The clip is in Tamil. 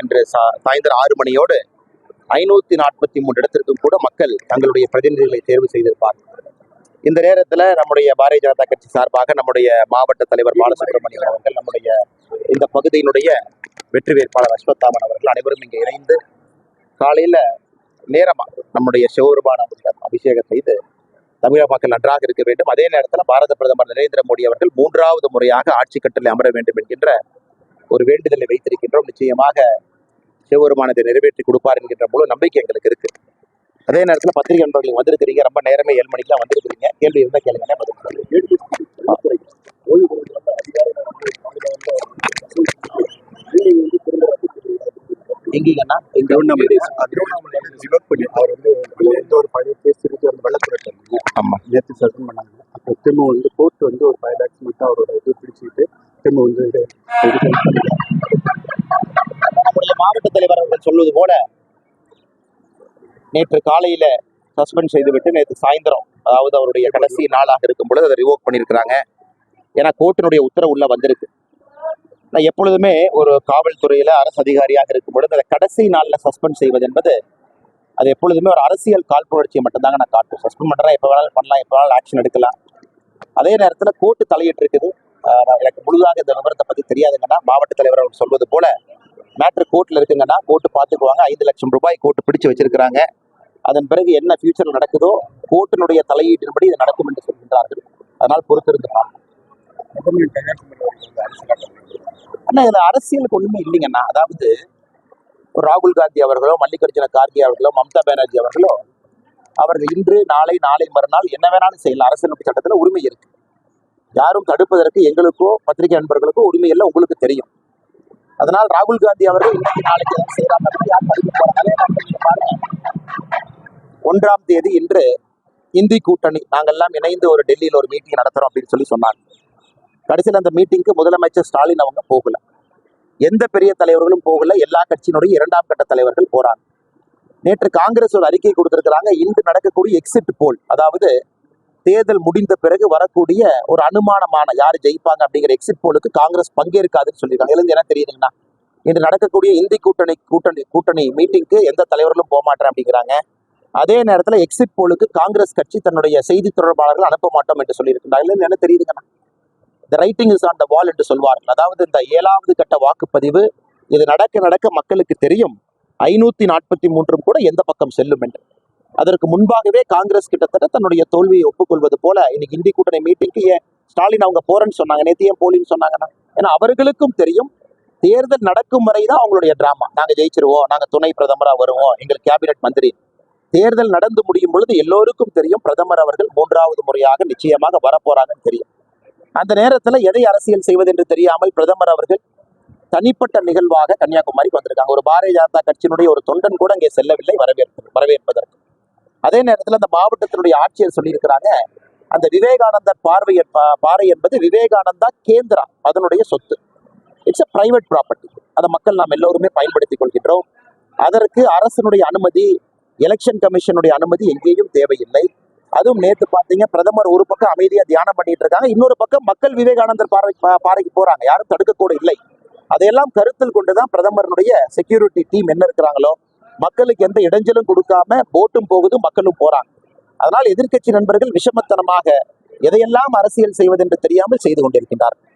என்று சாயந்தரம் 6 மணியோடு 543 இடத்திற்கும் கூட மக்கள் தங்களுடைய பிரதிநிதிகளை தேர்வு செய்திருப்பார். இந்த நேரத்தில் நம்முடைய பாரதிய ஜனதா கட்சி சார்பாக நம்முடைய மாவட்ட தலைவர் பாலசுப்ரமணியன் அவர்கள், நம்முடைய இந்த பகுதியினுடைய வெற்றி வேட்பாளர் அஸ்வத்தாமன் அவர்கள் அனைவரும் இங்கே இணைந்து காலையில நேரமா நம்முடைய சிவபெருமான அபிஷேகம் செய்து தமிழக மக்கள் நன்றாக இருக்க வேண்டும், அதே நேரத்தில் பாரத பிரதமர் நரேந்திர மோடி அவர்கள் 3வது முறையாக ஆட்சி கட்டளை அமர வேண்டும் என்கின்ற ஒரு வேண்டுதலை வைத்திருக்கின்றோம். நிச்சயமாக சிவபெருமானத்தை நிறைவேற்றி கொடுப்பார் என்கின்ற முழு நம்பிக்கை எங்களுக்கு இருக்கு. அதே நேரத்தில் பத்திரிகை நண்பர்கள் வந்திருக்கிறீங்க, ரொம்ப நேரமே 7 மணிக்கெல்லாம் வந்திருக்கிறீங்க. கேள்வி இருந்தால் கேளுங்க. எங்கீங்கன்னா அவர் வந்து எந்த ஒரு 5 கேஸ் இருக்கு, அந்த வெள்ளத்துறை ஆமா நேற்று சஸ்பெண்ட் பண்ணாங்க. அப்போ திரும்ப வந்து கோர்ட் வந்து ஒரு 5 lakhs மட்டும் அவரோட இது பிடிச்சிட்டு திரும்ப வந்து நம்முடைய மாவட்ட தலைவர் அவர்கள் சொல்வது போல நேற்று காலையில சஸ்பெண்ட் செய்துவிட்டு நேற்று சாயந்தரம், அதாவது அவருடைய கடைசி நாளாக இருக்கும் பொழுது அதை ரிவோக் பண்ணியிருக்கிறாங்க. ஏன்னா கோர்ட்டினுடைய உத்தரவு உள்ள வந்திருக்கு. நான் எப்பொழுதுமே ஒரு காவல்துறையில அரசு அதிகாரியாக இருக்கும் பொழுது அதை கடைசி நாளில் சஸ்பெண்ட் செய்வது என்பது அது எப்பொழுதுமே ஒரு அரசியல் காழ்ப்புணர்ச்சியை மட்டும்தாங்க நான் காட்டும். சஸ்பெண்ட் பண்ணுறேன், எப்போ வேணாலும் பண்ணலாம், எப்போ வேணாலும் ஆக்ஷன் எடுக்கலாம். அதே நேரத்தில் கோர்ட்டு தலையிட்டு இருக்குது. எனக்கு முழுதாக இந்த விவரத்தை பற்றி தெரியாதுங்கன்னா, மாவட்ட தலைவர் அவர் சொல்வது போல மேட்ரு கோர்ட்டில் இருக்குங்கன்னா கோர்ட்டு பார்த்துக்குவாங்க. 5 லட்சம் ரூபாய் கோர்ட்டு பிடிச்சு வச்சிருக்கிறாங்க. அதன் பிறகு என்ன ஃபியூச்சரில் நடக்குதோ கோர்ட்டினுடைய தலையீட்டின்படி இது நடக்கும் என்று சொல்கின்றார்கள். அதனால் பொறுத்திருந்து அண்ணா, இதுல அரசியலுக்கு ஒண்ணுமே இல்லைங்கண்ணா. அதாவது ராகுல் காந்தி அவர்களோ, மல்லிகார்ஜுன கார்கே அவர்களோ, மம்தா பானர்ஜி அவர்களோ, அவர்கள் இன்று நாளை மறுநாள் என்ன வேணாலும் செய்யலாம். அரசியலமைப்பு சட்டத்துல உரிமை இருக்கு. யாரும் தடுப்பதற்கு எங்களுக்கோ பத்திரிகை நண்பர்களுக்கோ உரிமை இல்லை, உங்களுக்கு தெரியும். அதனால் ராகுல் காந்தி அவர்கள் இன்னைக்கு நாளைக்கு செய்யறாங்க. 1ஆம் தேதி இன்று இந்தி கூட்டணி நாங்கெல்லாம் இணைந்து ஒரு டெல்லியில் ஒரு மீட்டிங் நடத்துறோம் அப்படின்னு சொல்லி சொன்னாங்க. கடைசியில் அந்த மீட்டிங்க்கு முதலமைச்சர் ஸ்டாலின் அவங்க போகல, எந்த பெரிய தலைவர்களும் போகல, எல்லா கட்சியினுடைய 2ஆம் கட்ட தலைவர்கள் போறாங்க. நேற்று காங்கிரஸ் ஒரு அறிக்கை கொடுத்திருக்கிறாங்க. இன்று நடக்கக்கூடிய எக்ஸிட் போல், அதாவது தேர்தல் முடிந்த பிறகு வரக்கூடிய ஒரு அனுமானமான யார் ஜெயிப்பாங்க அப்படிங்கிற எக்ஸிட் போலுக்கு காங்கிரஸ் பங்கேற்காதுன்னு சொல்லியிருக்காங்க. இதுல என்ன தெரியுதுங்கன்னா, இன்று நடக்கக்கூடிய இந்தி கூட்டணி மீட்டிங்க்கு எந்த தலைவர்களும் போக மாட்டேன் அப்படிங்கிறாங்க. அதே நேரத்தில் எக்ஸிட் போலுக்கு காங்கிரஸ் கட்சி தன்னுடைய செய்தி தொடர்பாளர்கள் அனுப்ப மாட்டோம் என்று சொல்லியிருக்கிறாங்க. என்ன தெரியுதுங்கன்னா, the writing is on the wall என்று சொல்வார்கள். அதாவது இந்த 7வது கட்ட வாக்குப்பதிவு இது நடக்க மக்களுக்கு தெரியும் 543 கூட எந்த பக்கம் செல்லும் என்று. அதற்கு முன்பாகவே காங்கிரஸ் கிட்டத்தட்ட தன்னுடைய தோல்வியை ஒப்புக்கொள்வது போல இன்னைக்கு இந்தி கூட்டணி மீட்டிங்க்கு ஏன் ஸ்டாலின் அவங்க போறேன்னு சொன்னாங்க, நேற்று ஏன் போலின்னு சொன்னாங்கன்னா, ஏன்னா அவர்களுக்கும் தெரியும் தேர்தல் நடக்கும் வரைதான் அவங்களுடைய டிராமா. நாங்க ஜெயிச்சிருவோம், நாங்க துணை பிரதமரா வருவோம், எங்களுக்கு கேபினெட் மந்திரி. தேர்தல் நடந்து முடியும் பொழுது எல்லோருக்கும் தெரியும் பிரதமர் அவர்கள் 3வது முறையாக நிச்சயமாக வரப்போறாங்கன்னு தெரியும். அந்த நேரத்துல எதை அரசியல் செய்வது என்று தெரியாமல் பிரதமர் அவர்கள் தனிப்பட்ட நிகழ்வாக கன்னியாகுமரிக்கு வந்திருக்காங்க. ஒரு பாரதிய ஜனதா கட்சியினுடைய ஒரு தொண்டன் கூட இங்கே செல்லவில்லை வரவேற்பதற்கு. அதே நேரத்தில் அந்த மாவட்டத்தினுடைய ஆட்சியர் சொல்லியிருக்கிறாங்க, அந்த விவேகானந்தர் பாறை என்பது விவேகானந்தா கேந்திரா அதனுடைய சொத்து. It's a private property. அதை மக்கள் நாம் எல்லோருமே பயன்படுத்திக் கொள்கின்றோம். அதற்கு அரசனுடைய அனுமதி, எலெக்ஷன் கமிஷனுடைய அனுமதி எங்கேயும் தேவையில்லை. அதுவும் நேற்று பார்த்தீங்க, பிரதமர் ஒரு பக்கம் அமைதியா தியானம் பண்ணிட்டு இருக்காங்க, இன்னொரு பக்கம் மக்கள் விவேகானந்தர் பாறைக்கு போறாங்க, யாரும் தடுக்க கூட இல்லை. அதையெல்லாம் கருத்தில் கொண்டுதான் பிரதமருடைய செக்யூரிட்டி டீம் என்ன இருக்கிறாங்களோ, மக்களுக்கு எந்த இடைஞ்சலும் கொடுக்காம போட்டும் போகுது, மக்களும் போறாங்க. அதனால் எதிர்க்கட்சி நண்பர்கள் விஷமத்தனமாக எதையெல்லாம் அரசியல் செய்வது என்று தெரியாமல் செய்து கொண்டிருக்கின்றார்கள்.